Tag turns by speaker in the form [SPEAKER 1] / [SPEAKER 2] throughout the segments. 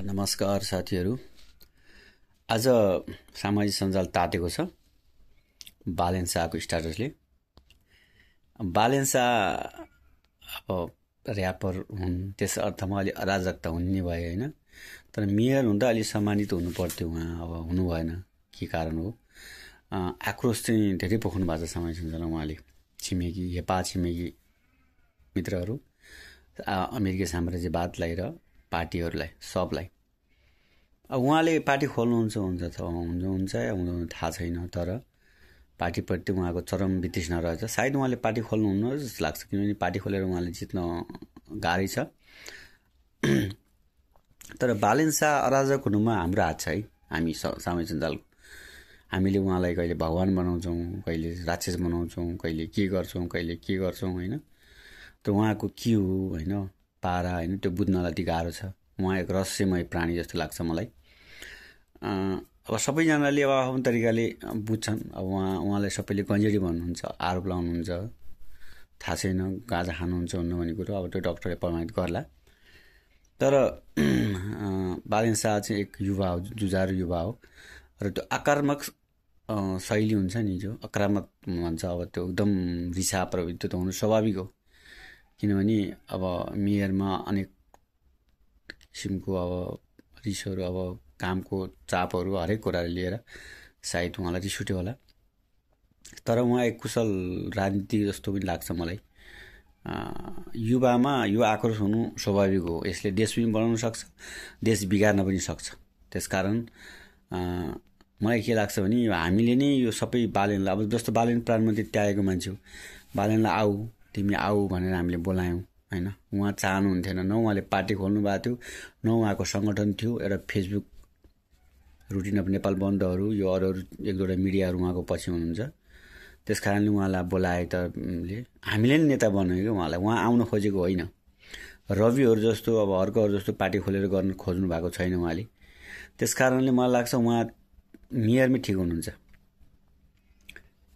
[SPEAKER 1] नमस्कार साथीहरू। आज सामाजिक सञ्जाल तातेको छ बालेन शाहको स्ट्याटसले। बालेन शाह अब र्यापर हुन्, त्यस अर्थमा अलि अराजकता हुने भयो होइन। तर मेयर हुँदा अलि सम्मानित हुनु पर्थ्यो, उहाँ अब हुनु भएन। के कारण हो? आक्रोश चाहिँ धेरै पोख्नु भएको छ सामाजिक सञ्जालमा। उहाँले छिमेकी मित्रहरू, अमेरिकी साम्राज्यवादलाई र पार्टीहरूलाई सबलाई अब उहाँले पार्टी खोल्नुहुन्छ हुन्छ या हुँदैन थाहा छैन। तर पार्टीप्रति उहाँको चरम वितृष्णा रहेछ। सायद उहाँले पार्टी खोल्नुहुन्न जस्तो लाग्छ, किनभने पार्टी खोलेर उहाँले जित्न गाह्रै छ। तर बालेन शाह अराजक हुनुमा हाम्रो हात छ है। हामी सामाजिक सञ्जालको हामीले उहाँलाई कहिले भगवान बनाउँछौँ, कहिले राक्षस बनाउँछौँ, कहिले के गर्छौँ होइन। त उहाँको के हो होइन पारा होइन, त्यो बुझ्नलाई अति गाह्रो छ। उहाँ एक रहस्यमय प्राणी जस्तो लाग्छ मलाई। अब सबैजनाले अब आफ्नो तरिकाले बुझ्छन्। अब उहाँलाई सबैले गन्जेडी भन्नुहुन्छ, आरोप लाउनुहुन्छ, थाहा छैन गाँजा खानुहुन्छ हुन्न भन्ने कुरो। अब त्यो डक्टरले प्रमाणित गर्ला। तर बालेन शाह चाहिँ एक युवा हो, जुझारु युवा हो र त्यो आक्रामक शैली हुन्छ नि, जो आक्रामक भन्छ, अब त्यो एकदम रिसा प्रवृत्ति त हुनु स्वाभाविक हो। किनभने अब मेयरमा अनेक किसिमको अब रिसहरू, अब कामको चापहरू, हरेक कुराले लिएर सायद उहाँलाई रिस उठ्यो होला। तर उहाँ एक कुशल राजनीतिक जस्तो पनि लाग्छ मलाई। युवामा यो आक्रोश हुनु स्वाभाविक हो। यसले देश पनि बनाउन सक्छ, देश बिगार्न पनि सक्छ। त्यसकारण मलाई के लाग्छ भने हामीले नै यो सबै बालेनलाई, अब जस्तो बालेन प्रधानमन्त्री त्यागेको मान्छे हो, बालेनलाई आऊ तिमी आऊ भनेर हामीले बोलायौँ होइन। उहाँ चाहनुहुन्थेन, न उहाँले पार्टी खोल्नु भएको थियो, न उहाँको सङ्गठन थियो। एउटा फेसबुक, रुटिन अफ नेपाल बन्धहरू, यो अरू एक दुईवटा मिडियाहरू उहाँको पछि हुनुहुन्छ। त्यस कारणले उहाँलाई बोलाए त हामीले नि नेता बनायो क्या उहाँलाई। उहाँ आउन खोजेको होइन। रविहरू जस्तो अब अर्कोहरू जस्तो पार्टी खोलेर गर्न खोज्नु भएको छैन उहाँले। त्यस कारणले मलाई लाग्छ उहाँ मेयरमै ठिक हुनुहुन्छ।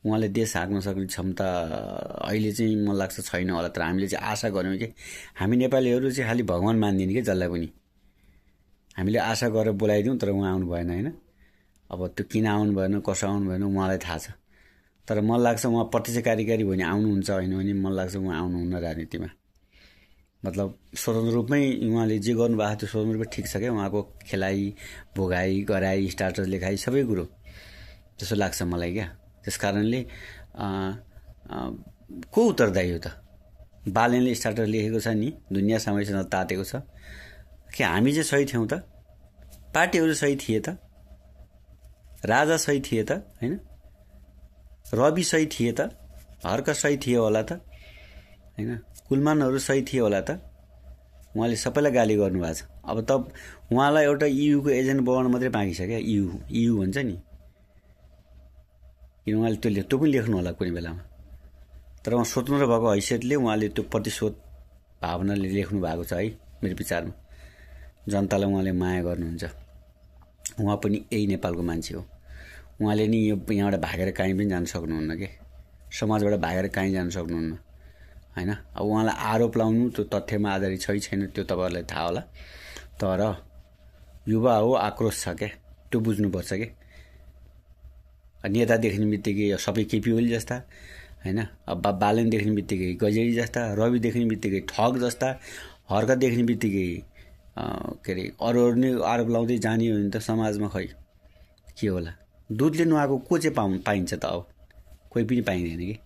[SPEAKER 1] उहाँले देश हाँक्न सक्ने क्षमता अहिले चाहिँ मलाई लाग्छ छैन होला। तर हामीले चाहिँ आशा गऱ्यौँ कि हामी नेपालीहरू चाहिँ खालि भगवान मान्दिने कि जसलाई पनि हामीले आशा गरेर बोलाइदिउँ। तर उहाँ आउनु भएन होइन। अब त्यो किन आउनु भएन, कसो आउनु भएन उहाँलाई थाहा छ। तर मलाई लाग्छ उहाँ प्रत्यक्ष कार्यकारी भयो भने आउनुहुन्छ, होइन भने मलाई लाग्छ उहाँ आउनुहुन्न राजनीतिमा। मतलब स्वतन्त्र रूपमै उहाँले जे गर्नुभएको थियो स्वतन्त्र रूपमै ठिक छ क्या। उहाँको खेलाइ भोगाई गराई स्टाटस लेखाइ सबै कुरो जस्तो लाग्छ मलाई क्या। त्यस कारणले को उत्तरदायी हो त? बालेनले स्टाटस लेखेको छ नि, दुनियाँ सामाजिक तातेको छ कि हामी चाहिँ सही थियौँ त? पार्टीहरू सही थिए त? राजा सही थिए त? होइन, रवि सही थिए त? हर्क सही थिए होला त? होइन, कुलमानहरू सही थिए होला त? उहाँले सबैलाई गाली गर्नुभएको छ। अब त उहाँलाई एउटा इयुको एजेन्ट बनाउन मात्रै बाँकी छ क्या। इयु भन्छ नि, किन उहाँले त्यो पनि लेख्नु होला कुनै बेलामा। तर उहाँ स्वतन्त्र भएको हैसियतले उहाँले त्यो प्रतिशोध भावनाले लेख्नु भएको छ है मेरो विचारमा। जनतालाई उहाँले माया गर्नुहुन्छ। उहाँ पनि यही नेपालको मान्छे हो। उहाँले नि यहाँबाट भागेर कहीँ पनि जान सक्नुहुन्न के, समाजबाट भागेर कहीँ जान सक्नुहुन्न होइन। अब उहाँलाई आरोप लाउनु त्यो तथ्यमा आधारित छैन त्यो तपाईँहरूलाई थाहा होला। तर युवा हो, आक्रोश छ क्या, त्यो बुझ्नुपर्छ क्या। नेता देख्ने बित्तिकै सबै केपी ओली जस्ता होइन, अब बालेन देख्ने बित्तिकै गजेडी जस्ता, रवि देख्ने बित्तिकै ठग जस्ता, हर्क देख्ने बित्तिकै के अरे अरू नै आरोप लाउँदै जाने हो भने त समाजमा खै के होला? दुधले नुहाएको को चाहिँ पाइन्छ त? अब कोही पनि पाइँदैन कि।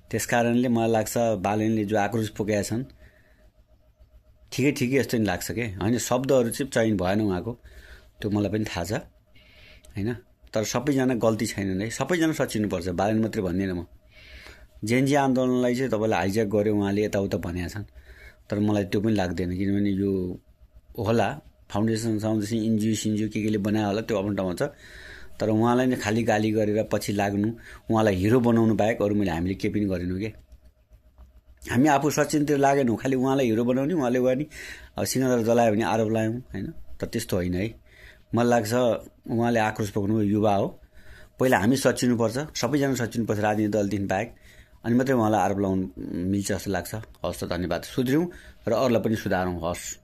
[SPEAKER 1] त्यस कारणले मलाई लाग्छ बालेनले जो आक्रोश पोखेका छन् ठिकै जस्तो नि लाग्छ क्या। होइन, शब्दहरू चाहिँ चयन भएन उहाँको, त्यो मलाई पनि थाहा छ होइन। तर सबैजना गल्ती छैनन् है, सबैजना सचिनुपर्छ। बालेन मात्रै भन्दिनँ म। जेएनजी आन्दोलनलाई चाहिँ तपाईँले हाइज्याक गऱ्यो उहाँले, यताउता भनेका छन्। तर मलाई त्यो पनि लाग्दैन, किनभने यो होला फाउन्डेसन एनजिओ केले बनायो होला, त्यो आफ्नो ठाउँमा छ। तर उहाँलाई नै खालि गाली गरेर पछि लाग्नु, उहाँलाई हिरो बनाउनु बाहेक अरू हामीले केही पनि गरेनौँ क्या। हामी आफू सचिनतिर लागेनौँ, खालि उहाँलाई हिरो बनाउने, उहाँले गर्ने। अब सिंहदरबार जलायो भने आरोप लायौँ होइन। तर त्यस्तो होइन है। मलाई लाग्छ उहाँले आक्रोश पोख्नु युवा हो। पहिला हामी सचिनुपर्छ, सबैजना सचिनुपर्छ राजनीतिक दलदेखि बाहेक, अनि मात्रै उहाँलाई आरोप लाउनु मिल्छ जस्तो लाग्छ। हस् त, धन्यवाद। सुध्रिउँ र अरूलाई पनि सुधारौँ। हस्।